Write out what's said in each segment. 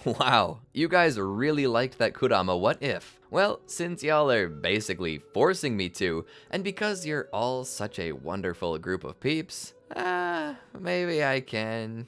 Wow, you guys really liked that Kurama What-If. Well, since y'all are basically forcing me to, and because you're all such a wonderful group of peeps, maybe I can,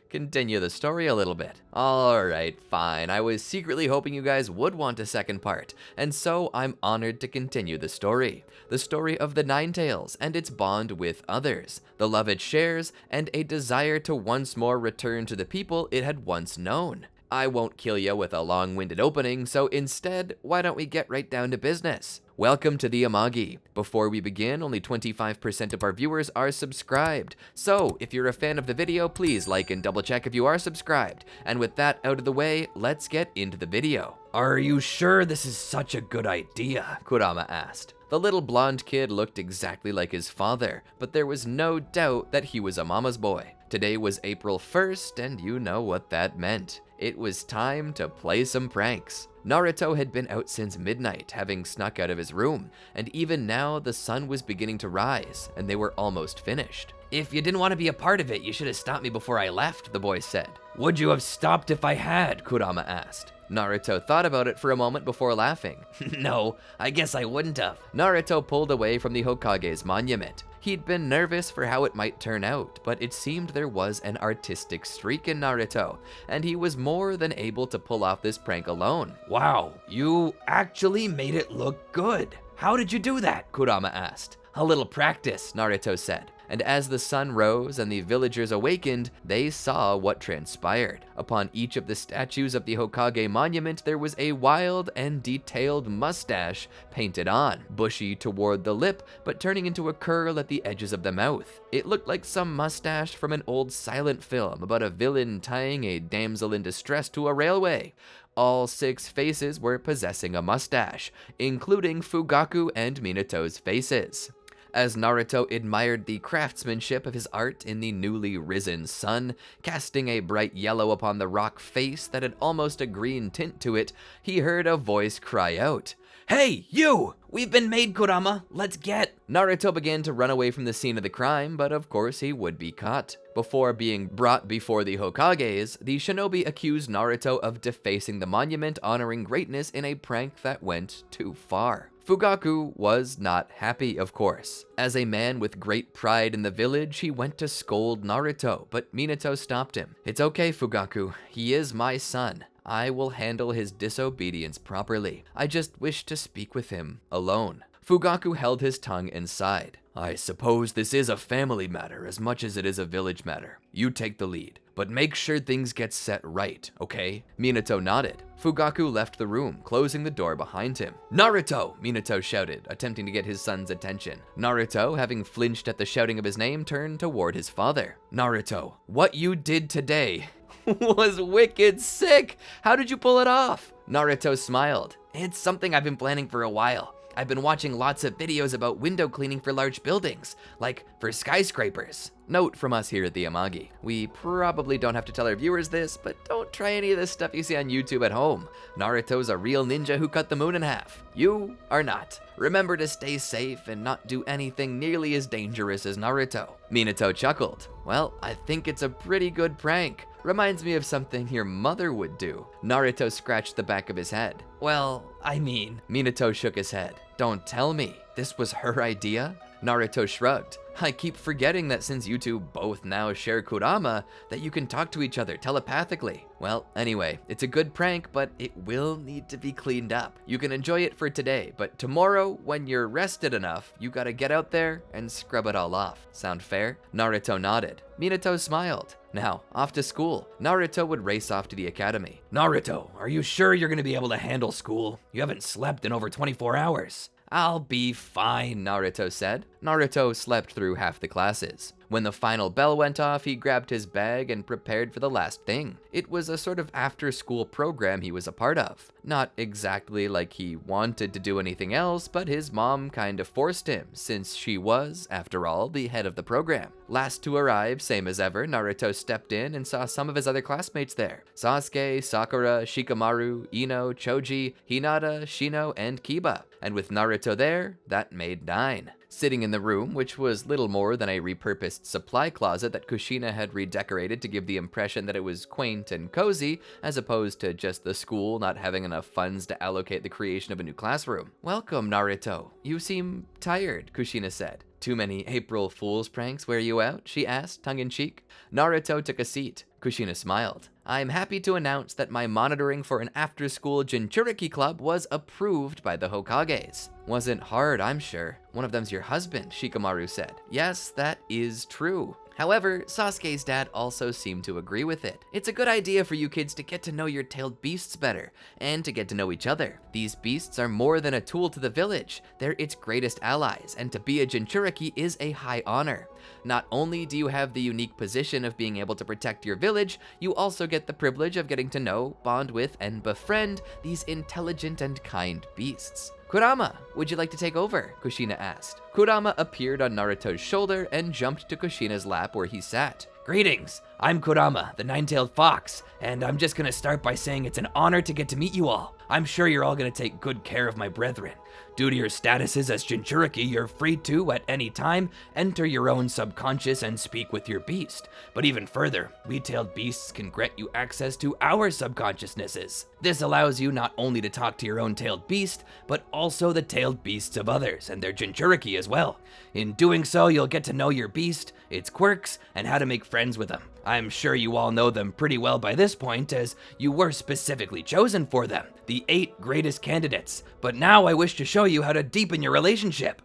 continue the story a little bit. Alright, fine. I was secretly hoping you guys would want a second part, and so I'm honored to continue the story. The story of the Ninetales and its bond with others, the love it shares, and a desire to once more return to the people it had once known. I won't kill you with a long-winded opening, so instead, why don't we get right down to business? Welcome to the Amagi. Before we begin, only 25% of our viewers are subscribed. So, if you're a fan of the video, please like and double check if you are subscribed. And with that out of the way, let's get into the video. Are you sure this is such a good idea? Kurama asked. The little blonde kid looked exactly like his father, but there was no doubt that he was a mama's boy. Today was April 1st, and you know what that meant. It was time to play some pranks. Naruto had been out since midnight, having snuck out of his room, and even now the sun was beginning to rise, and they were almost finished. If you didn't want to be a part of it, you should have stopped me before I left, the boy said. Would you have stopped if I had? Kurama asked. Naruto thought about it for a moment before laughing. No, I guess I wouldn't have. Naruto pulled away from the Hokage's monument. He'd been nervous for how it might turn out, but it seemed there was an artistic streak in Naruto, and he was more than able to pull off this prank alone. Wow, you actually made it look good. How did you do that? Kurama asked. A little practice, Naruto said. And as the sun rose and the villagers awakened, they saw what transpired. Upon each of the statues of the Hokage monument, there was a wild and detailed mustache painted on, bushy toward the lip, but turning into a curl at the edges of the mouth. It looked like some mustache from an old silent film about a villain tying a damsel in distress to a railway. All 6 faces were possessing a mustache, including Fugaku and Minato's faces. As Naruto admired the craftsmanship of his art in the newly risen sun, casting a bright yellow upon the rock face that had almost a green tint to it, he heard a voice cry out, "Hey, you! We've been made, Kurama! Let's get!" Naruto began to run away from the scene of the crime, but of course he would be caught. Before being brought before the Hokages, the shinobi accused Naruto of defacing the monument honoring greatness in a prank that went too far. Fugaku was not happy, of course. As a man with great pride in the village, he went to scold Naruto, but Minato stopped him. "It's okay, Fugaku. He is my son. I will handle his disobedience properly. I just wish to speak with him alone." Fugaku held his tongue and sighed. "I suppose this is a family matter as much as it is a village matter. You take the lead, but make sure things get set right, okay?" Minato nodded. Fugaku left the room, closing the door behind him. "Naruto!" Minato shouted, attempting to get his son's attention. Naruto, having flinched at the shouting of his name, turned toward his father. "Naruto, what you did today was wicked sick! How did you pull it off?" Naruto smiled. "It's something I've been planning for a while. I've been watching lots of videos about window cleaning for large buildings, like for skyscrapers." Note from us here at the Amagi. We probably don't have to tell our viewers this, but don't try any of this stuff you see on YouTube at home. Naruto's a real ninja who cut the moon in half. You are not. Remember to stay safe and not do anything nearly as dangerous as Naruto. Minato chuckled. "Well, I think it's a pretty good prank. Reminds me of something your mother would do." Naruto scratched the back of his head. "Well, I mean..." Minato shook his head. "Don't tell me. This was her idea?" Naruto shrugged. "I keep forgetting that since you two both now share Kurama, that you can talk to each other telepathically. Well, anyway, it's a good prank, but it will need to be cleaned up. You can enjoy it for today, but tomorrow, when you're rested enough, you gotta get out there and scrub it all off. Sound fair?" Naruto nodded. Minato smiled. Now, off to school. Naruto would race off to the academy. "Naruto, are you sure you're gonna be able to handle school? You haven't slept in over 24 hours. "I'll be fine," Naruto said. Naruto slept through half the classes. When the final bell went off, he grabbed his bag and prepared for the last thing. It was a sort of after-school program he was a part of. Not exactly like he wanted to do anything else, but his mom kind of forced him, since she was, after all, the head of the program. Last to arrive, same as ever, Naruto stepped in and saw some of his other classmates there. Sasuke, Sakura, Shikamaru, Ino, Choji, Hinata, Shino, and Kiba. And with Naruto there, that made 9. Sitting in the room, which was little more than a repurposed supply closet that Kushina had redecorated to give the impression that it was quaint and cozy, as opposed to just the school not having enough funds to allocate the creation of a new classroom. "Welcome, Naruto. You seem tired," Kushina said. "Too many April Fool's pranks wear you out?" she asked, tongue-in-cheek. Naruto took a seat. Kushina smiled. "I'm happy to announce that my monitoring for an after-school Jinchuriki club was approved by the Hokages." "Wasn't hard, I'm sure. One of them's your husband," Shikamaru said. "Yes, that is true." However, Sasuke's dad also seemed to agree with it. "It's a good idea for you kids to get to know your tailed beasts better, and to get to know each other. These beasts are more than a tool to the village. They're its greatest allies, and to be a Jinchuriki is a high honor. Not only do you have the unique position of being able to protect your village, you also get the privilege of getting to know, bond with, and befriend these intelligent and kind beasts." "Kurama, would you like to take over?" Kushina asked. Kurama appeared on Naruto's shoulder and jumped to Kushina's lap where he sat. "Greetings, I'm Kurama, the nine-tailed fox, and I'm just gonna start by saying it's an honor to get to meet you all. I'm sure you're all gonna take good care of my brethren. Due to your statuses as Jinchuriki, you're free to, at any time, enter your own subconscious and speak with your beast. But even further, we tailed beasts can grant you access to our subconsciousnesses. This allows you not only to talk to your own tailed beast, but also the tailed beasts of others, and their Jinchuriki as well. In doing so, you'll get to know your beast, its quirks, and how to make friends with them. I'm sure you all know them pretty well by this point, as you were specifically chosen for them, the 8 greatest candidates. But now I wish to show you how to deepen your relationship.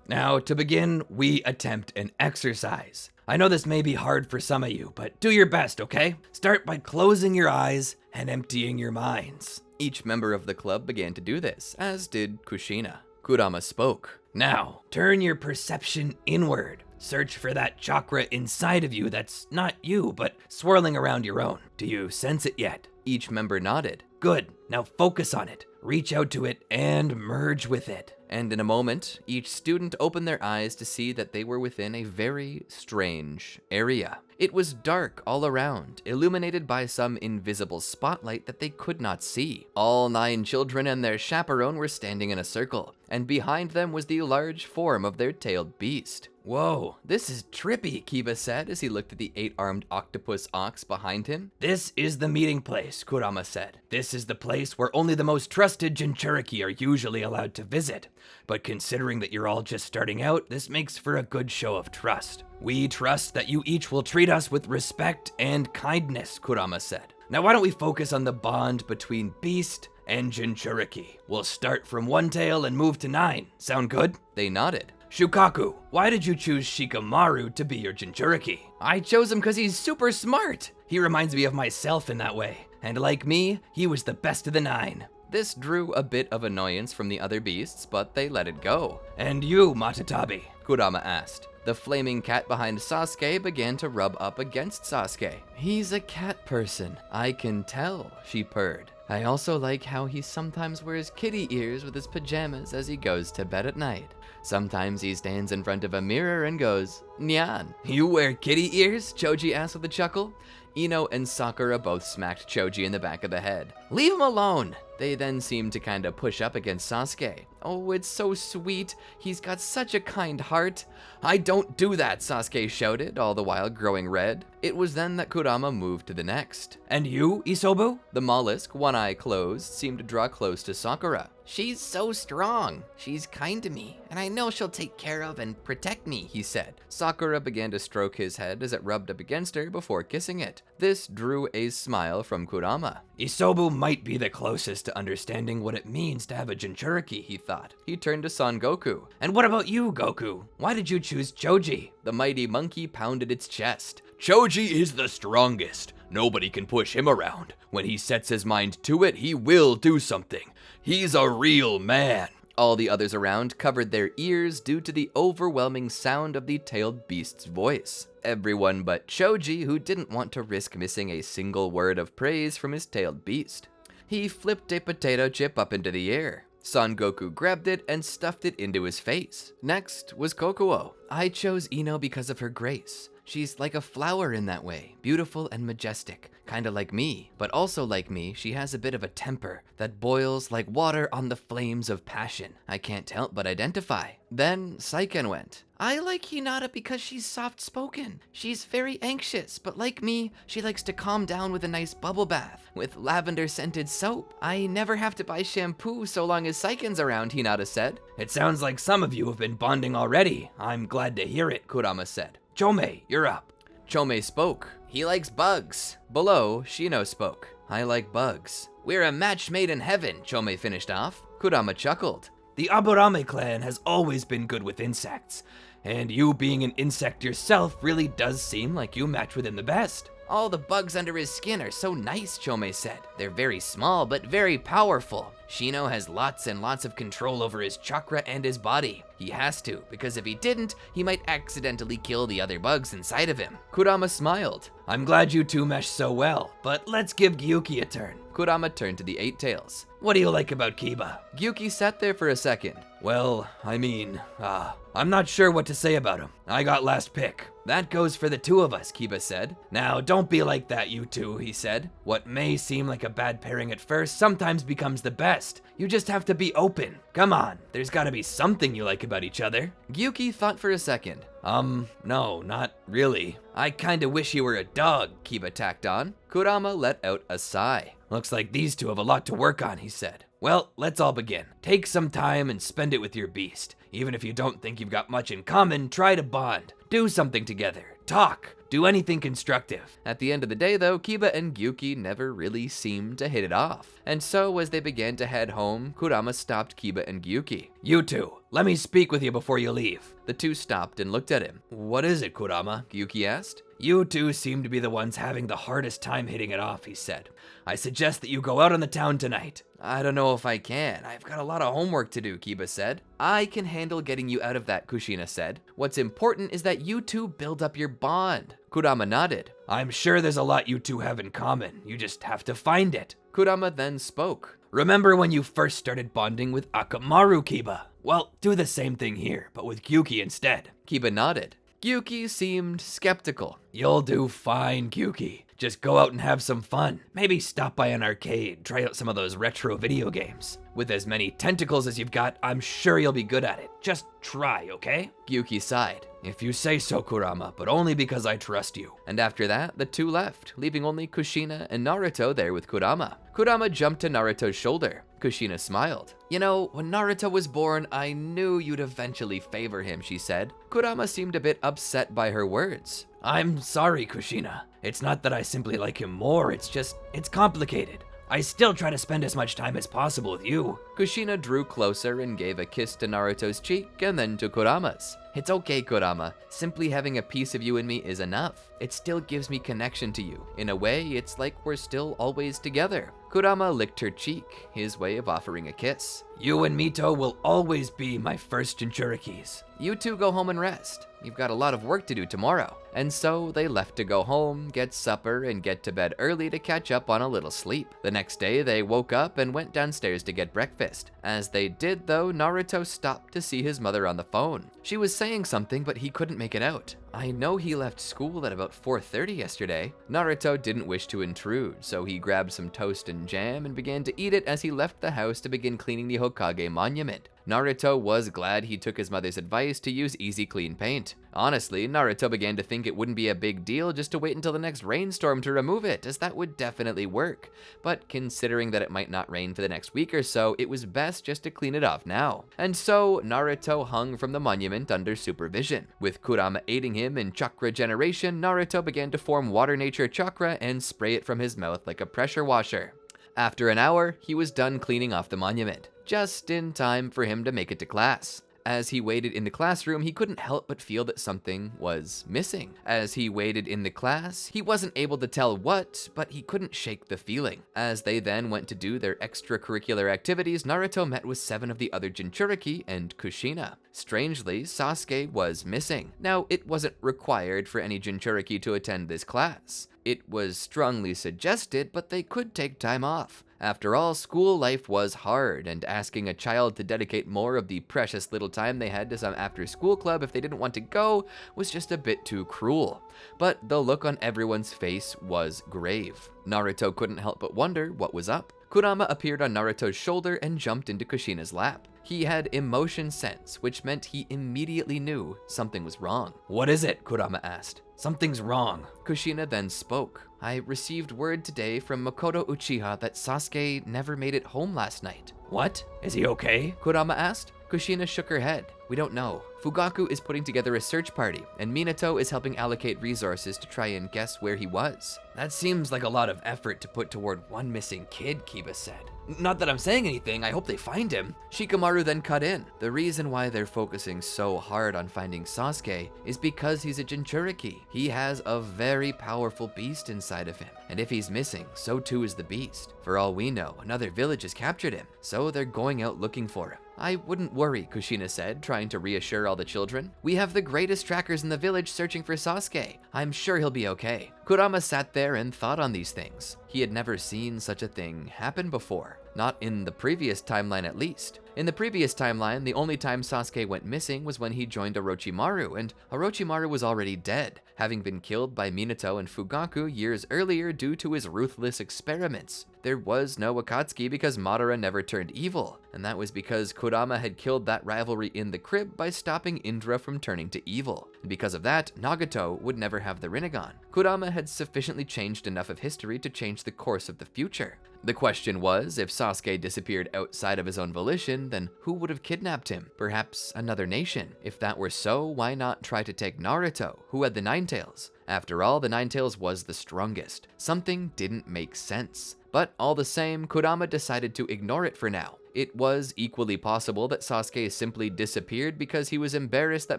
Now, to begin, we attempt an exercise. I know this may be hard for some of you, but do your best, okay? Start by closing your eyes and emptying your minds." Each member of the club began to do this, as did Kushina. Kurama spoke. "Now, turn your perception inward. Search for that chakra inside of you that's not you, but swirling around your own. Do you sense it yet?" Each member nodded. "Good. Now focus on it. Reach out to it and merge with it." And in a moment, each student opened their eyes to see that they were within a very strange area. It was dark all around, illuminated by some invisible spotlight that they could not see. All 9 children and their chaperone were standing in a circle, and behind them was the large form of their tailed beast. "Whoa, this is trippy," Kiba said as he looked at the 8-armed octopus ox behind him. "This is the meeting place," Kurama said. "This is the place where only the most trusted Jinchuriki are usually allowed to visit. But considering that you're all just starting out, this makes for a good show of trust. We trust that you each will treat us with respect and kindness," Kurama said. "Now why don't we focus on the bond between beast and Jinchuriki? We'll start from 1 tail and move to 9. Sound good?" They nodded. "Shukaku, why did you choose Shikamaru to be your Jinchuriki?" "I chose him because he's super smart. He reminds me of myself in that way. And like me, he was the best of the 9. This drew a bit of annoyance from the other beasts, but they let it go. "And you, Matatabi?" Kurama asked. The flaming cat behind Sasuke began to rub up against Sasuke. "He's a cat person, I can tell," she purred. "I also like how he sometimes wears kitty ears with his pajamas as he goes to bed at night. Sometimes he stands in front of a mirror and goes, 'Nyan.'" "You wear kitty ears?" Choji asked with a chuckle. Ino and Sakura both smacked Choji in the back of the head. "Leave him alone!" They then seemed to kinda push up against Sasuke. "Oh, it's so sweet. He's got such a kind heart." "I don't do that," Sasuke shouted, all the while growing red. It was then that Kurama moved to the next. "And you, Isobu?" The mollusk, one eye closed, seemed to draw close to Sakura. "She's so strong. She's kind to me, and I know she'll take care of and protect me," he said. Sakura began to stroke his head as it rubbed up against her before kissing it. This drew a smile from Kurama. "Isobu might be the closest to understanding what it means to have a Jinchuriki," he thought. He turned to Son Goku. "And what about you, Goku? Why did you choose Choji?" The mighty monkey pounded its chest. "Choji is the strongest. Nobody can push him around. When he sets his mind to it, he will do something. He's a real man." All the others around covered their ears due to the overwhelming sound of the tailed beast's voice. Everyone but Choji, who didn't want to risk missing a single word of praise from his tailed beast. He flipped a potato chip up into the air. Son Goku grabbed it and stuffed it into his face. Next was Kokuo. "I chose Ino because of her grace. She's like a flower in that way, beautiful and majestic, kinda like me. But also like me, she has a bit of a temper that boils like water on the flames of passion. I can't help but identify. Then Saiken went, I like Hinata because she's soft-spoken. She's very anxious, but like me, she likes to calm down with a nice bubble bath with lavender-scented soap. I never have to buy shampoo so long as Saiken's around, Hinata said. It sounds like some of you have been bonding already. I'm glad to hear it, Kurama said. Chome, you're up. Chome spoke. He likes bugs. Below, Shino spoke. I like bugs. We're a match made in heaven, Chome finished off. Kurama chuckled. The Aburame clan has always been good with insects, and you being an insect yourself really does seem like you match with him the best. All the bugs under his skin are so nice, Chome said. They're very small, but very powerful. Shino has lots and lots of control over his chakra and his body. He has to, because if he didn't, he might accidentally kill the other bugs inside of him. Kurama smiled. I'm glad you two mesh so well, but let's give Gyuki a turn. Kurama turned to the Eight Tails. What do you like about Kiba? Gyuki sat there for a second. Well, I'm not sure what to say about him. I got last pick. That goes for the two of us, Kiba said. Now, don't be like that, you two, he said. What may seem like a bad pairing at first sometimes becomes the best. You just have to be open. Come on, there's gotta be something you like about each other. Gyuki thought for a second. No, not really. I kinda wish you were a dog, Kiba tacked on. Kurama let out a sigh. Looks like these two have a lot to work on, he said. Well, let's all begin. Take some time and spend it with your beast. Even if you don't think you've got much in common, try to bond. Do something together. Talk. Do anything constructive. At the end of the day though, Kiba and Gyuki never really seemed to hit it off. And so as they began to head home, Kurama stopped Kiba and Gyuki. You two, let me speak with you before you leave. The two stopped and looked at him. What is it, Kurama? Gyuki asked. You two seem to be the ones having the hardest time hitting it off, he said. I suggest that you go out on the town tonight. I don't know if I can. I've got a lot of homework to do, Kiba said. I can handle getting you out of that, Kushina said. What's important is that you two build up your bond. Kurama nodded. I'm sure there's a lot you two have in common. You just have to find it. Kurama then spoke. Remember when you first started bonding with Akamaru, Kiba? Well, do the same thing here, but with Gyuki instead. Kiba nodded. Gyuki seemed skeptical. You'll do fine, Gyuki. Just go out and have some fun. Maybe stop by an arcade, try out some of those retro video games. With as many tentacles as you've got, I'm sure you'll be good at it. Just try, okay? Gyuki sighed. If you say so, Kurama, but only because I trust you. And after that, the two left, leaving only Kushina and Naruto there with Kurama. Kurama jumped to Naruto's shoulder. Kushina smiled. You know, when Naruto was born, I knew you'd eventually favor him, she said. Kurama seemed a bit upset by her words. I'm sorry, Kushina. It's not that I simply like him more, it's complicated. I still try to spend as much time as possible with you. Kushina drew closer and gave a kiss to Naruto's cheek and then to Kurama's. It's okay, Kurama. Simply having a piece of you in me is enough. It still gives me connection to you. In a way, it's like we're still always together. Kurama licked her cheek, his way of offering a kiss. You and Mito will always be my first Jinchurikis. You two go home and rest. You've got a lot of work to do tomorrow. And so they left to go home, get supper, and get to bed early to catch up on a little sleep. The next day, they woke up and went downstairs to get breakfast. As they did though, Naruto stopped to see his mother on the phone. She was saying something, but he couldn't make it out. I know he left school at about 4:30 yesterday. Naruto didn't wish to intrude, so he grabbed some toast and jam and began to eat it as he left the house to begin cleaning the Hokage monument. Naruto was glad he took his mother's advice to use easy clean paint. Honestly, Naruto began to think it wouldn't be a big deal just to wait until the next rainstorm to remove it, as that would definitely work. But considering that it might not rain for the next week or so, it was best just to clean it off now. And so, Naruto hung from the monument under supervision. With Kurama aiding him in chakra generation, Naruto began to form water nature chakra and spray it from his mouth like a pressure washer. After an hour, he was done cleaning off the monument, just in time for him to make it to class. As he waited in the classroom, he couldn't help but feel that something was missing. As he waited in the class, he wasn't able to tell what, but he couldn't shake the feeling. As they then went to do their extracurricular activities, Naruto met with 7 of the other Jinchuriki and Kushina. Strangely, Sasuke was missing. Now, it wasn't required for any Jinchuriki to attend this class. It was strongly suggested, but they could take time off. After all, school life was hard, and asking a child to dedicate more of the precious little time they had to some after-school club if they didn't want to go was just a bit too cruel. But the look on everyone's face was grave. Naruto couldn't help but wonder what was up. Kurama appeared on Naruto's shoulder and jumped into Kushina's lap. He had emotion sense, which meant he immediately knew something was wrong. What is it? Kurama asked. Something's wrong. Kushina then spoke. I received word today from Makoto Uchiha that Sasuke never made it home last night. What? Is he okay? Kurama asked. Kushina shook her head. We don't know. Fugaku is putting together a search party, and Minato is helping allocate resources to try and guess where he was. That seems like a lot of effort to put toward one missing kid, Kiba said. Not that I'm saying anything, I hope they find him. Shikamaru then cut in. The reason why they're focusing so hard on finding Sasuke is because he's a Jinchuriki. He has a very powerful beast inside of him, and if he's missing, so too is the beast. For all we know, another village has captured him, so they're going out looking for him. I wouldn't worry, Kushina said, trying to reassure all the children. We have the greatest trackers in the village searching for Sasuke. I'm sure he'll be okay. Kurama sat there and thought on these things. He had never seen such a thing happen before. Not in the previous timeline at least. In the previous timeline, the only time Sasuke went missing was when he joined Orochimaru, and Orochimaru was already dead, having been killed by Minato and Fugaku years earlier due to his ruthless experiments. There was no Akatsuki because Madara never turned evil, and that was because Kurama had killed that rivalry in the crib by stopping Indra from turning to evil. And because of that, Nagato would never have the Rinnegan. Kurama had sufficiently changed enough of history to change the course of the future. The question was, if Sasuke disappeared outside of his own volition, then who would have kidnapped him? Perhaps another nation. If that were so, why not try to take Naruto, who had the Nine Tails? After all, the Nine Tails was the strongest. Something didn't make sense. But all the same, Kurama decided to ignore it for now. It was equally possible that Sasuke simply disappeared because he was embarrassed that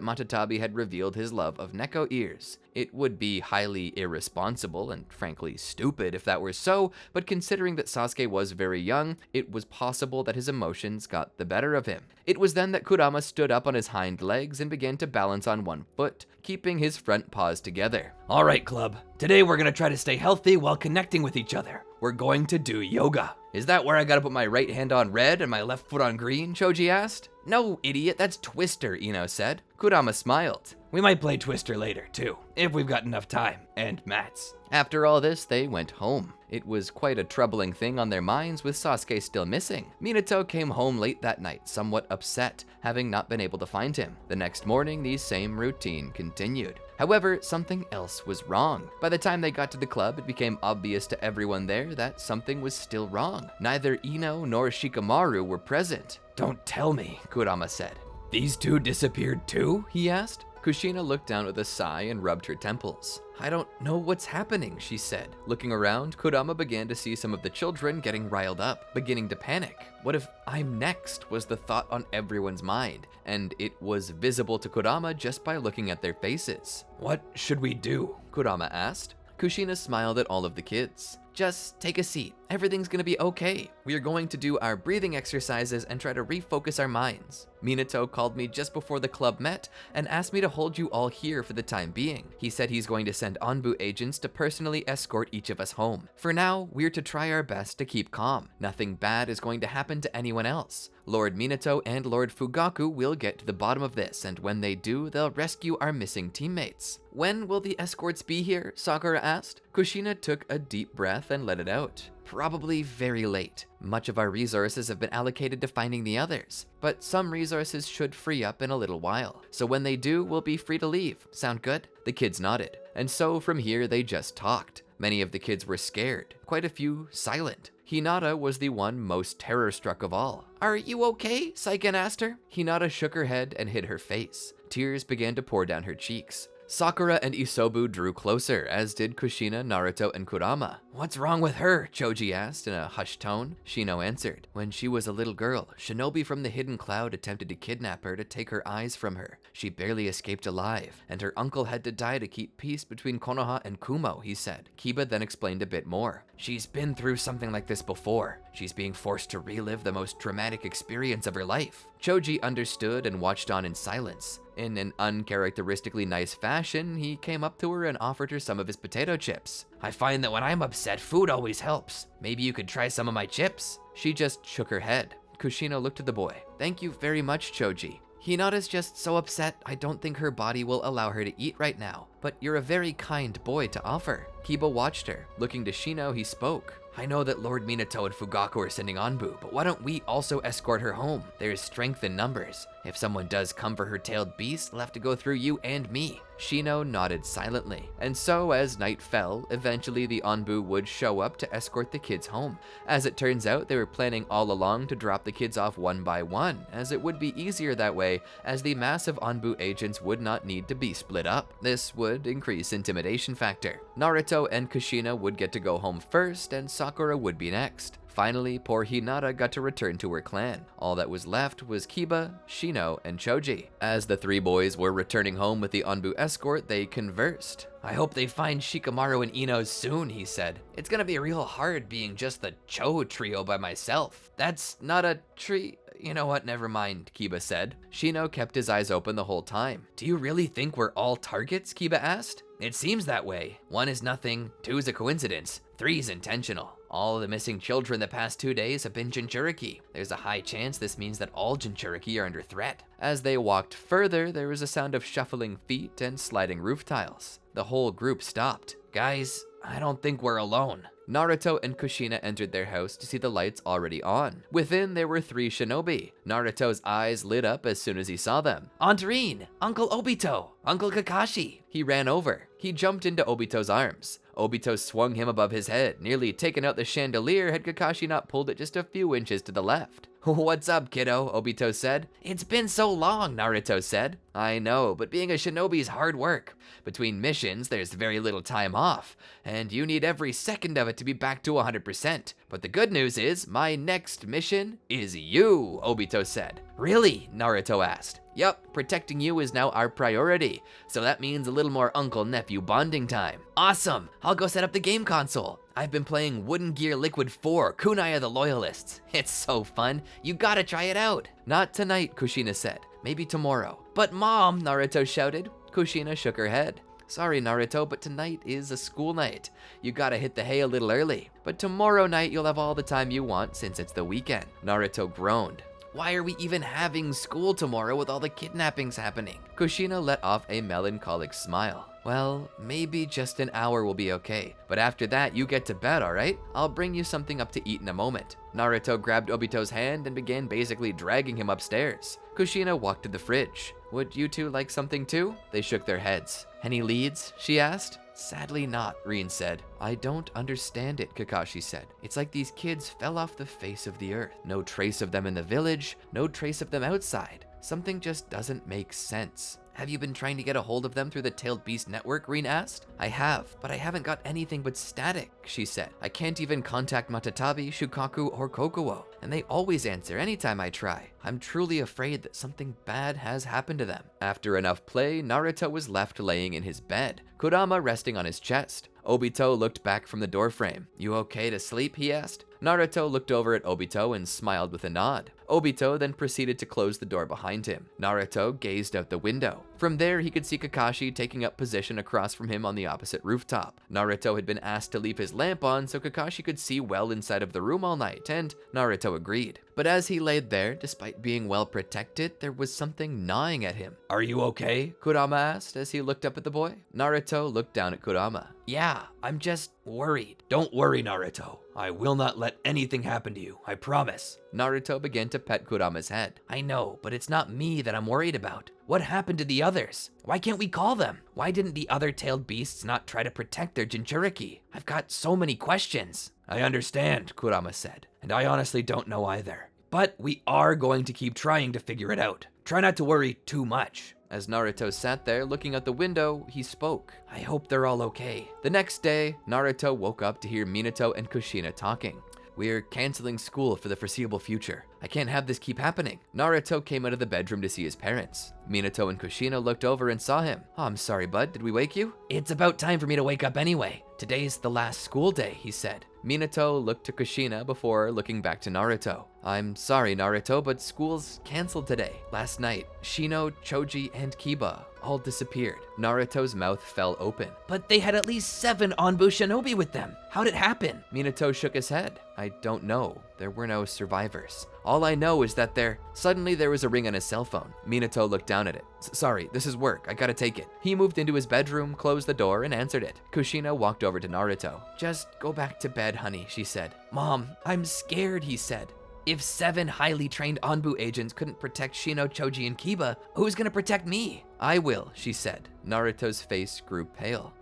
Matatabi had revealed his love of Neko ears. It would be highly irresponsible and frankly stupid if that were so, but considering that Sasuke was very young, it was possible that his emotions got the better of him. It was then that Kurama stood up on his hind legs and began to balance on one foot, keeping his front paws together. All right, club. Today we're gonna try to stay healthy while connecting with each other. We're going to do yoga. Is that where I gotta put my right hand on red and my left foot on green? Choji asked. No, idiot, that's Twister, Ino said. Kurama smiled. We might play Twister later, too, if we've got enough time, and mats. After all this, they went home. It was quite a troubling thing on their minds with Sasuke still missing. Minato came home late that night, somewhat upset, having not been able to find him. The next morning, the same routine continued. However, something else was wrong. By the time they got to the club, it became obvious to everyone there that something was still wrong. Neither Ino nor Shikamaru were present. Don't tell me, Kurama said. These two disappeared too? He asked. Kushina looked down with a sigh and rubbed her temples. I don't know what's happening, she said. Looking around, Kurama began to see some of the children getting riled up, beginning to panic. What if I'm next, was the thought on everyone's mind, and it was visible to Kurama just by looking at their faces. What should we do? Kurama asked. Kushina smiled at all of the kids. Just take a seat. Everything's gonna be okay. We are going to do our breathing exercises and try to refocus our minds. Minato called me just before the club met and asked me to hold you all here for the time being. He said he's going to send Anbu agents to personally escort each of us home. For now, we're to try our best to keep calm. Nothing bad is going to happen to anyone else. Lord Minato and Lord Fugaku will get to the bottom of this, and when they do, they'll rescue our missing teammates. When will the escorts be here? Sakura asked. Kushina took a deep breath and let it out. Probably very late. Much of our resources have been allocated to finding the others, but some resources should free up in a little while. So when they do, we'll be free to leave. Sound good? The kids nodded. And so from here, they just talked. Many of the kids were scared, quite a few silent. Hinata was the one most terror-struck of all. Are you okay? Saiken asked her. Hinata shook her head and hid her face. Tears began to pour down her cheeks. Sakura and Isobu drew closer, as did Kushina, Naruto, and Kurama. What's wrong with her? Choji asked in a hushed tone. Shino answered. When she was a little girl, Shinobi from the Hidden Cloud attempted to kidnap her to take her eyes from her. She barely escaped alive, and her uncle had to die to keep peace between Konoha and Kumo, he said. Kiba then explained a bit more. She's been through something like this before. She's being forced to relive the most traumatic experience of her life. Choji understood and watched on in silence. In an uncharacteristically nice fashion, he came up to her and offered her some of his potato chips. I find that when I'm upset, food always helps. Maybe you could try some of my chips? She just shook her head. Kushina looked at the boy. Thank you very much, Choji. Hinata's just so upset, I don't think her body will allow her to eat right now. But you're a very kind boy to offer. Kiba watched her. Looking to Shino, he spoke. I know that Lord Minato and Fugaku are sending Anbu, but why don't we also escort her home? There's strength in numbers. If someone does come for her tailed beast, they'll have to go through you and me. Shino nodded silently. And so, as night fell, eventually the Anbu would show up to escort the kids home. As it turns out, they were planning all along to drop the kids off one by one, as it would be easier that way, as the massive Anbu agents would not need to be split up. This would increase intimidation factor. Naruto and Kushina would get to go home first, and Sakura would be next. Finally, poor Hinata got to return to her clan. All that was left was Kiba, Shino, and Choji. As the three boys were returning home with the Anbu escort, they conversed. I hope they find Shikamaru and Ino soon, he said. It's gonna be real hard being just the Cho trio by myself. That's not a tree. You know what, never mind, Kiba said. Shino kept his eyes open the whole time. Do you really think we're all targets? Kiba asked. It seems that way. 1 is nothing, 2 is a coincidence, 3 is intentional. All the missing children the past 2 days have been Jinchuriki. There's a high chance this means that all Jinchuriki are under threat. As they walked further, there was a sound of shuffling feet and sliding roof tiles. The whole group stopped. Guys, I don't think we're alone. Naruto and Kushina entered their house to see the lights already on. Within, there were 3 shinobi. Naruto's eyes lit up as soon as he saw them. Aunt Rin, Uncle Obito, Uncle Kakashi. He ran over. He jumped into Obito's arms. Obito swung him above his head, nearly taking out the chandelier had Kakashi not pulled it just a few inches to the left. What's up, kiddo? Obito said. It's been so long, Naruto said. I know, but being a shinobi's hard work. Between missions, there's very little time off, and you need every second of it to be back to 100%. But the good news is, my next mission is you, Obito said. Really? Naruto asked. Yup, protecting you is now our priority, so that means a little more uncle-nephew bonding time. Awesome! I'll go set up the game console. I've been playing Wooden Gear Liquid 4, Kunai of the Loyalists. It's so fun, you gotta try it out. Not tonight, Kushina said. Maybe tomorrow. But Mom, Naruto shouted. Kushina shook her head. Sorry, Naruto, but tonight is a school night. You gotta hit the hay a little early. But tomorrow night you'll have all the time you want since it's the weekend. Naruto groaned. Why are we even having school tomorrow with all the kidnappings happening? Kushina let off a melancholic smile. Well, maybe just an hour will be okay, but after that you get to bed, alright? I'll bring you something up to eat in a moment. Naruto grabbed Obito's hand and began basically dragging him upstairs. Kushina walked to the fridge. Would you two like something too? They shook their heads. Any leads? She asked. Sadly not, Rin said. I don't understand it, Kakashi said. It's like these kids fell off the face of the earth. No trace of them in the village, no trace of them outside. Something just doesn't make sense. Have you been trying to get a hold of them through the Tailed Beast network? Rin asked. I have, but I haven't got anything but static, she said. I can't even contact Matatabi, Shukaku, or Kokuo, and they always answer anytime I try. I'm truly afraid that something bad has happened to them. After enough play, Naruto was left laying in his bed, Kurama resting on his chest. Obito looked back from the doorframe. You okay to sleep? He asked. Naruto looked over at Obito and smiled with a nod. Obito then proceeded to close the door behind him. Naruto gazed out the window. From there, he could see Kakashi taking up position across from him on the opposite rooftop. Naruto had been asked to leave his lamp on so Kakashi could see well inside of the room all night, and Naruto agreed. But as he laid there, despite being well protected, there was something gnawing at him. Are you okay? Kurama asked as he looked up at the boy. Naruto looked down at Kurama. Yeah, I'm just worried. Don't worry, Naruto. I will not let anything happen to you, I promise. Naruto began to pet Kurama's head. I know, but it's not me that I'm worried about. What happened to the others? Why can't we call them? Why didn't the other tailed beasts not try to protect their Jinchuriki? I've got so many questions. I understand, Kurama said, and I honestly don't know either. But we are going to keep trying to figure it out. Try not to worry too much. As Naruto sat there looking out the window, he spoke. I hope they're all okay. The next day, Naruto woke up to hear Minato and Kushina talking. We're canceling school for the foreseeable future. I can't have this keep happening. Naruto came out of the bedroom to see his parents. Minato and Kushina looked over and saw him. Oh, I'm sorry, bud. Did we wake you? It's about time for me to wake up anyway. Today's the last school day, he said. Minato looked to Kushina before looking back to Naruto. I'm sorry, Naruto, but school's canceled today. Last night, Shino, Choji, and Kiba all disappeared. Naruto's mouth fell open. But they had at least 7 Anbu shinobi with them. How'd it happen? Minato shook his head. I don't know. There were no survivors. All I know is that suddenly there was a ring on his cell phone. Minato looked down at it. Sorry, this is work. I gotta take it. He moved into his bedroom, closed the door, and answered it. Kushina walked over to Naruto. Just go back to bed, honey, she said. Mom, I'm scared, he said. If 7 highly trained Anbu agents couldn't protect Shino, Choji, and Kiba, who's gonna protect me? I will, she said. Naruto's face grew pale.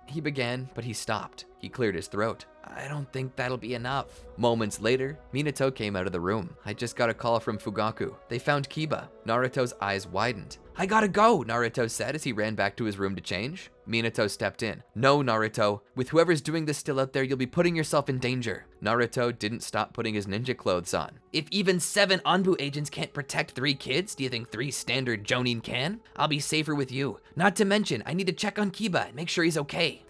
He began, but he stopped. He cleared his throat. I don't think that'll be enough. Moments later, Minato came out of the room. I just got a call from Fugaku. They found Kiba. Naruto's eyes widened. I gotta go, Naruto said as he ran back to his room to change. Minato stepped in. No, Naruto. With whoever's doing this still out there, you'll be putting yourself in danger. Naruto didn't stop putting his ninja clothes on. If even 7 Anbu agents can't protect 3 kids, do you think 3 standard Jonin can? I'll be safer with you. Not to mention, I need to check on Kiba and make sure he's okay.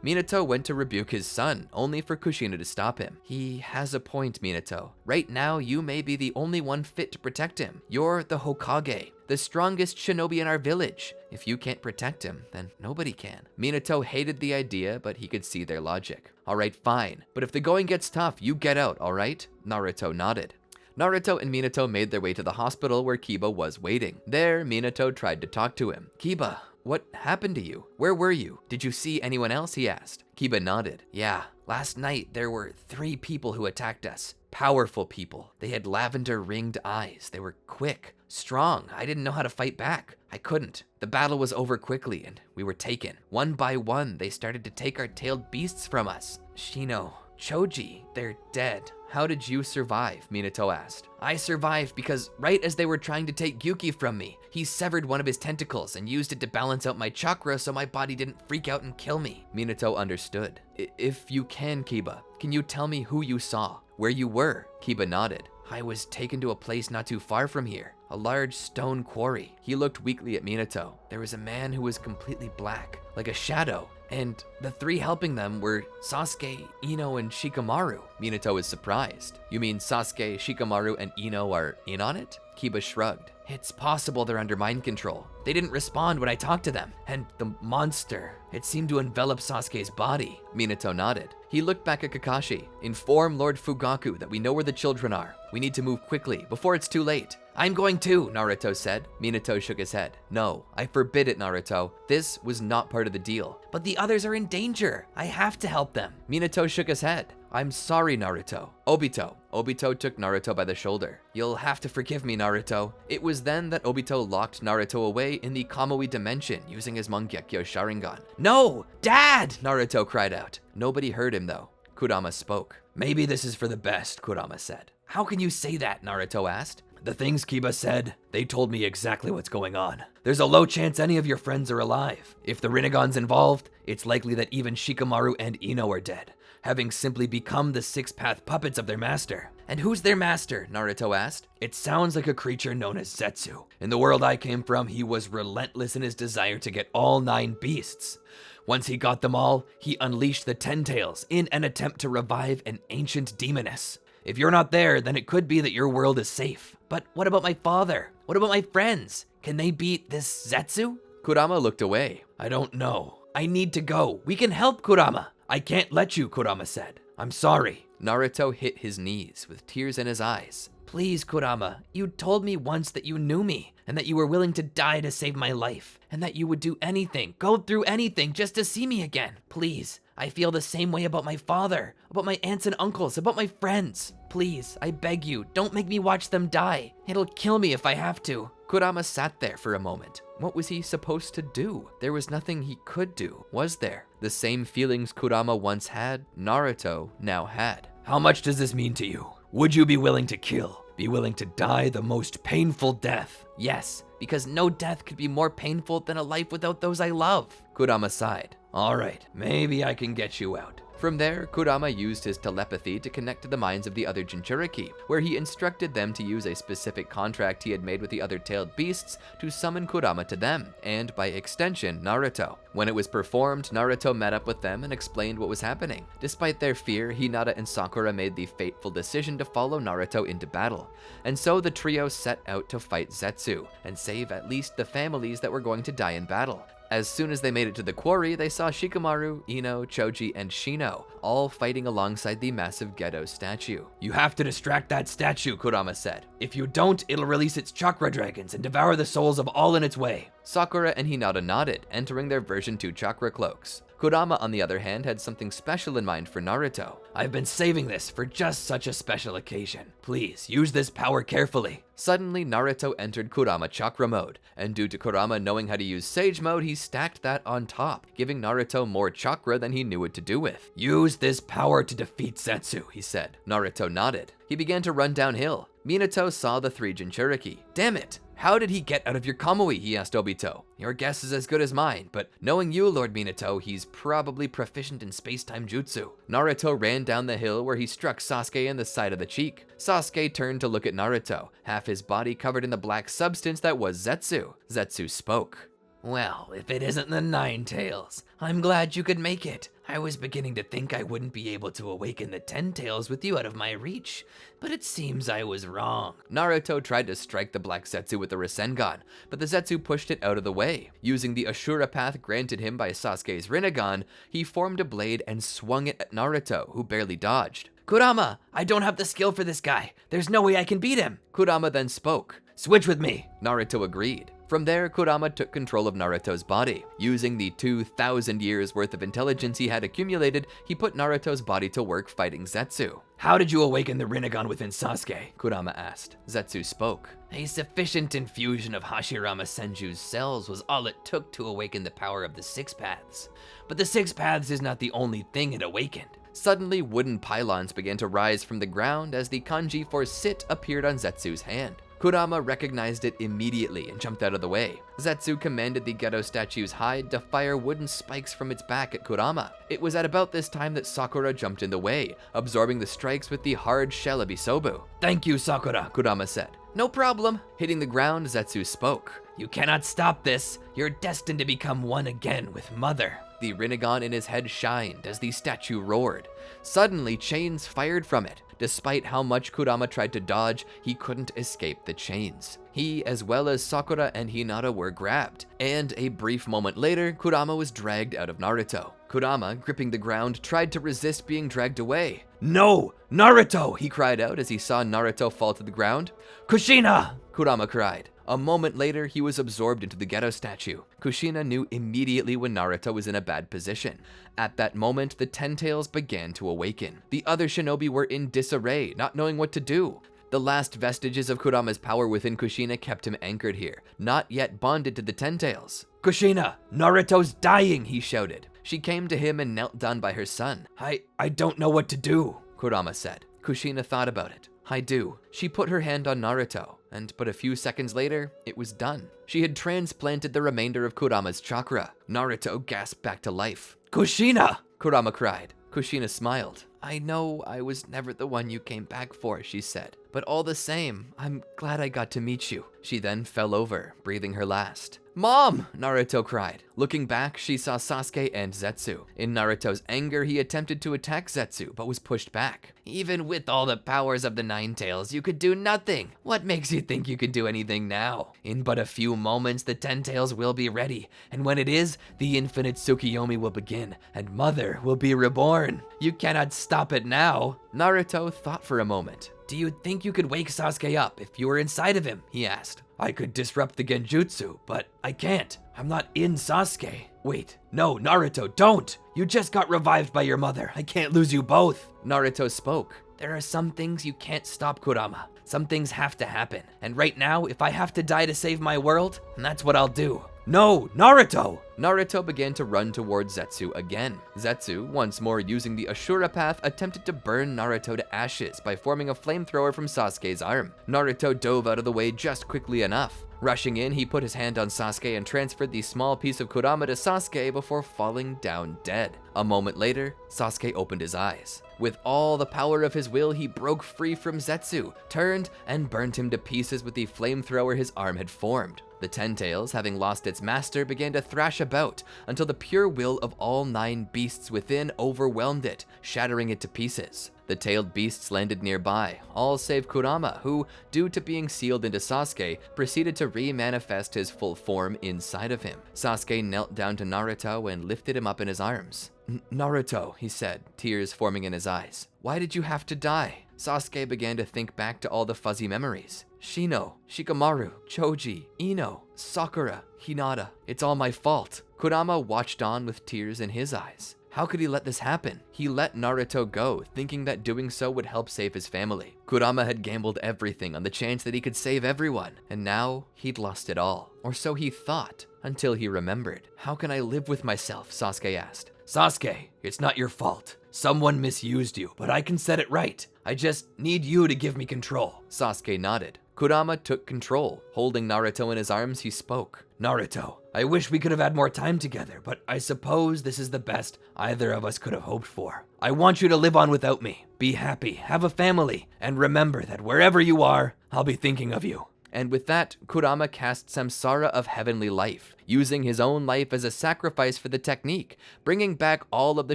Minato went to rebuke his son, only for Kushina to stop him. He has a point, Minato. Right now, you may be the only one fit to protect him. You're the Hokage, the strongest shinobi in our village. If you can't protect him, then nobody can. Minato hated the idea, but he could see their logic. All right, fine. But if the going gets tough, you get out, all right? Naruto nodded. Naruto and Minato made their way to the hospital where Kiba was waiting. There, Minato tried to talk to him. Kiba, what happened to you? Where were you? Did you see anyone else? He asked. Kiba nodded. Yeah, last night there were 3 people who attacked us. Powerful people. They had lavender-ringed eyes. They were quick, strong. I didn't know how to fight back. I couldn't. The battle was over quickly and we were taken. One by one, they started to take our tailed beasts from us. Shino, Choji, they're dead. How did you survive? Minato asked. I survived because right as they were trying to take Gyuki from me, he severed one of his tentacles and used it to balance out my chakra so my body didn't freak out and kill me. Minato understood. If you can, Kiba, can you tell me who you saw? Where you were? Kiba nodded. I was taken to a place not too far from here. A large stone quarry. He looked weakly at Minato. There was a man who was completely black, like a shadow. And the 3 helping them were Sasuke, Ino, and Shikamaru. Minato was surprised. You mean Sasuke, Shikamaru, and Ino are in on it? Kiba shrugged. It's possible they're under mind control. They didn't respond when I talked to them. And the monster, it seemed to envelop Sasuke's body. Minato nodded. He looked back at Kakashi. Inform Lord Fugaku that we know where the children are. We need to move quickly before it's too late. I'm going too, Naruto said. Minato shook his head. No, I forbid it, Naruto. This was not part of the deal. But the others are in danger. I have to help them. Minato shook his head. I'm sorry, Naruto. Obito. Obito took Naruto by the shoulder. You'll have to forgive me, Naruto. It was then that Obito locked Naruto away in the Kamui dimension using his Mangekyo Sharingan. No! Dad! Naruto cried out. Nobody heard him though. Kurama spoke. Maybe this is for the best, Kurama said. How can you say that? Naruto asked. The things Kiba said, they told me exactly what's going on. There's a low chance any of your friends are alive. If the Rinnegan's involved, it's likely that even Shikamaru and Ino are dead, having simply become the 6-path puppets of their master. And who's their master? Naruto asked. It sounds like a creature known as Zetsu. In the world I came from, he was relentless in his desire to get all 9 beasts. Once he got them all, he unleashed the 10 Tails in an attempt to revive an ancient demoness. If you're not there, then it could be that your world is safe. But what about my father? What about my friends? Can they beat this Zetsu? Kurama looked away. I don't know. I need to go. We can help, Kurama. I can't let you, Kurama said. I'm sorry. Naruto hit his knees with tears in his eyes. Please, Kurama, you told me once that you knew me and that you were willing to die to save my life and that you would do anything, go through anything just to see me again. Please, I feel the same way about my father, about my aunts and uncles, about my friends. Please, I beg you, don't make me watch them die. It'll kill me if I have to. Kurama sat there for a moment. What was he supposed to do? There was nothing he could do, was there? The same feelings Kurama once had, Naruto now had. How much does this mean to you? Would you be willing to kill? Be willing to die the most painful death? Yes, because no death could be more painful than a life without those I love. Kurama sighed. All right, maybe I can get you out. From there, Kurama used his telepathy to connect to the minds of the other Jinchuriki, where he instructed them to use a specific contract he had made with the other tailed beasts to summon Kurama to them, and by extension, Naruto. When it was performed, Naruto met up with them and explained what was happening. Despite their fear, Hinata and Sakura made the fateful decision to follow Naruto into battle, and so the trio set out to fight Zetsu and save at least the families that were going to die in battle. As soon as they made it to the quarry, they saw Shikamaru, Ino, Choji, and Shino, all fighting alongside the massive Gedo statue. You have to distract that statue, Kurama said. If you don't, it'll release its chakra dragons and devour the souls of all in its way. Sakura and Hinata nodded, entering their version 2 chakra cloaks. Kurama, on the other hand, had something special in mind for Naruto. I've been saving this for just such a special occasion. Please, use this power carefully. Suddenly, Naruto entered Kurama chakra mode, and due to Kurama knowing how to use Sage mode, he stacked that on top, giving Naruto more chakra than he knew what to do with. Use this power to defeat Zetsu, he said. Naruto nodded. He began to run downhill. Minato saw the 3 Jinchuriki. Damn it! How did he get out of your Kamui? He asked Obito. Your guess is as good as mine, but knowing you, Lord Minato, he's probably proficient in space-time jutsu. Naruto ran down the hill where he struck Sasuke in the side of the cheek. Sasuke turned to look at Naruto, half his body covered in the black substance that was Zetsu. Zetsu spoke. Well, if it isn't the Nine Tails, I'm glad you could make it. I was beginning to think I wouldn't be able to awaken the 10 Tails with you out of my reach, but it seems I was wrong. Naruto tried to strike the black Zetsu with the Rasengan, but the Zetsu pushed it out of the way. Using the Ashura path granted him by Sasuke's Rinnegan, he formed a blade and swung it at Naruto, who barely dodged. Kurama, I don't have the skill for this guy. There's no way I can beat him. Kurama then spoke. Switch with me. Naruto agreed. From there, Kurama took control of Naruto's body. Using the 2,000 years worth of intelligence he had accumulated, he put Naruto's body to work fighting Zetsu. How did you awaken the Rinnegan within Sasuke? Kurama asked. Zetsu spoke. A sufficient infusion of Hashirama Senju's cells was all it took to awaken the power of the 6 paths. But the 6 paths is not the only thing it awakened. Suddenly, wooden pylons began to rise from the ground as the kanji for sit appeared on Zetsu's hand. Kurama recognized it immediately and jumped out of the way. Zetsu commanded the Gedo statue's hide to fire wooden spikes from its back at Kurama. It was at about this time that Sakura jumped in the way, absorbing the strikes with the hard shell of Isobu. Thank you, Sakura, Kurama said. No problem. Hitting the ground, Zetsu spoke. You cannot stop this. You're destined to become one again with Mother. The Rinnegan in his head shined as the statue roared. Suddenly, chains fired from it. Despite how much Kurama tried to dodge, he couldn't escape the chains. He, as well as Sakura and Hinata, were grabbed, and a brief moment later, Kurama was dragged out of Naruto. Kurama, gripping the ground, tried to resist being dragged away. No! Naruto! He cried out as he saw Naruto fall to the ground. Kushina! Kurama cried. A moment later, he was absorbed into the Gedo statue. Kushina knew immediately when Naruto was in a bad position. At that moment, the 10 Tails began to awaken. The other shinobi were in disarray, not knowing what to do. The last vestiges of Kurama's power within Kushina kept him anchored here, not yet bonded to the 10 Tails. Kushina, Naruto's dying, he shouted. She came to him and knelt down by her son. I don't know what to do, Kurama said. Kushina thought about it. I do. She put her hand on Naruto, and but a few seconds later, it was done. She had transplanted the remainder of Kurama's chakra. Naruto gasped back to life. Kushina! Kurama cried. Kushina smiled. I know I was never the one you came back for, she said. But all the same, I'm glad I got to meet you. She then fell over, breathing her last. Mom! Naruto cried. Looking back, she saw Sasuke and Zetsu. In Naruto's anger, he attempted to attack Zetsu, but was pushed back. Even with all the powers of the 9 Tails, you could do nothing. What makes you think you can do anything now? In but a few moments, the 10 Tails will be ready, and when it is, the infinite Tsukiyomi will begin, and Mother will be reborn. You cannot stop it now. Naruto thought for a moment. Do you think you could wake Sasuke up if you were inside of him? He asked. I could disrupt the genjutsu, but I can't. I'm not in Sasuke. Wait, no, Naruto, don't! You just got revived by your mother. I can't lose you both. Naruto spoke. There are some things you can't stop, Kurama. Some things have to happen. And right now, if I have to die to save my world, that's what I'll do. No, Naruto! Naruto began to run towards Zetsu again. Zetsu, once more using the Ashura path, attempted to burn Naruto to ashes by forming a flamethrower from Sasuke's arm. Naruto dove out of the way just quickly enough. Rushing in, he put his hand on Sasuke and transferred the small piece of Kurama to Sasuke before falling down dead. A moment later, Sasuke opened his eyes. With all the power of his will, he broke free from Zetsu, turned, and burned him to pieces with the flamethrower his arm had formed. The Ten Tails, having lost its master, began to thrash about until the pure will of all 9 beasts within overwhelmed it, shattering it to pieces. The tailed beasts landed nearby, all save Kurama, who, due to being sealed into Sasuke, proceeded to re-manifest his full form inside of him. Sasuke knelt down to Naruto and lifted him up in his arms. "Naruto," he said, tears forming in his eyes. "Why did you have to die?" Sasuke began to think back to all the fuzzy memories. Shino, Shikamaru, Choji, Ino, Sakura, Hinata. It's all my fault. Kurama watched on with tears in his eyes. How could he let this happen? He let Naruto go, thinking that doing so would help save his family. Kurama had gambled everything on the chance that he could save everyone, and now he'd lost it all. Or so he thought, until he remembered. "How can I live with myself?" Sasuke asked. Sasuke, it's not your fault. Someone misused you, but I can set it right. I just need you to give me control. Sasuke nodded. Kurama took control. Holding Naruto in his arms, he spoke. Naruto, I wish we could have had more time together, but I suppose this is the best either of us could have hoped for. I want you to live on without me. Be happy, have a family, and remember that wherever you are, I'll be thinking of you. And with that, Kurama cast Samsara of Heavenly Life, using his own life as a sacrifice for the technique, bringing back all of the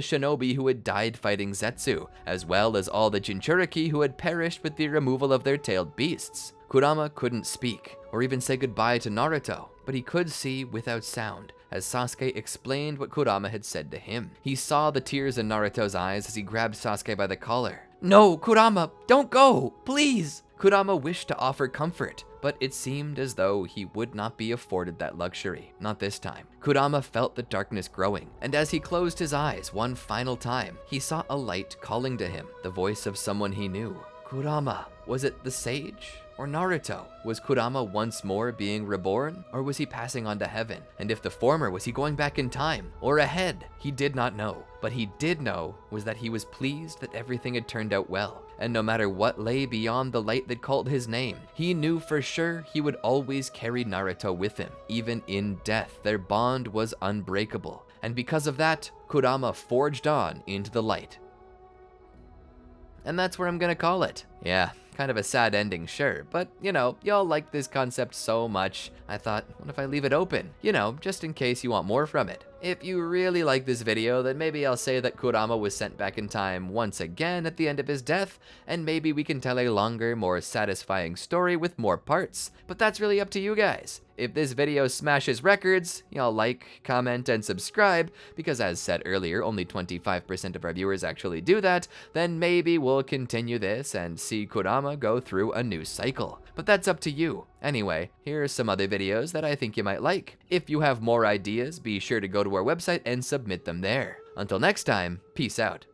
shinobi who had died fighting Zetsu, as well as all the Jinchuriki who had perished with the removal of their tailed beasts. Kurama couldn't speak, or even say goodbye to Naruto, but he could see without sound, as Sasuke explained what Kurama had said to him. He saw the tears in Naruto's eyes as he grabbed Sasuke by the collar. "No, Kurama, don't go, please!" Kurama wished to offer comfort, but it seemed as though he would not be afforded that luxury, not this time. Kurama felt the darkness growing, and as he closed his eyes one final time, he saw a light calling to him, the voice of someone he knew. Kurama, was it the sage? Or Naruto? Was Kurama once more being reborn? Or was he passing on to heaven? And if the former, was he going back in time? Or ahead? He did not know. But he did know was that he was pleased that everything had turned out well. And no matter what lay beyond the light that called his name, he knew for sure he would always carry Naruto with him. Even in death, their bond was unbreakable. And because of that, Kurama forged on into the light. And that's where I'm gonna call it. Yeah, kind of a sad ending, sure, but you know, y'all like this concept so much, I thought, what if I leave it open? You know, just in case you want more from it. If you really like this video, then maybe I'll say that Kurama was sent back in time once again at the end of his death, and maybe we can tell a longer, more satisfying story with more parts, but that's really up to you guys. If this video smashes records, y'all like, comment, and subscribe, because as said earlier, only 25% of our viewers actually do that, then maybe we'll continue this and see Kurama go through a new cycle. But that's up to you. Anyway, here are some other videos that I think you might like. If you have more ideas, be sure to go to our website and submit them there. Until next time, peace out.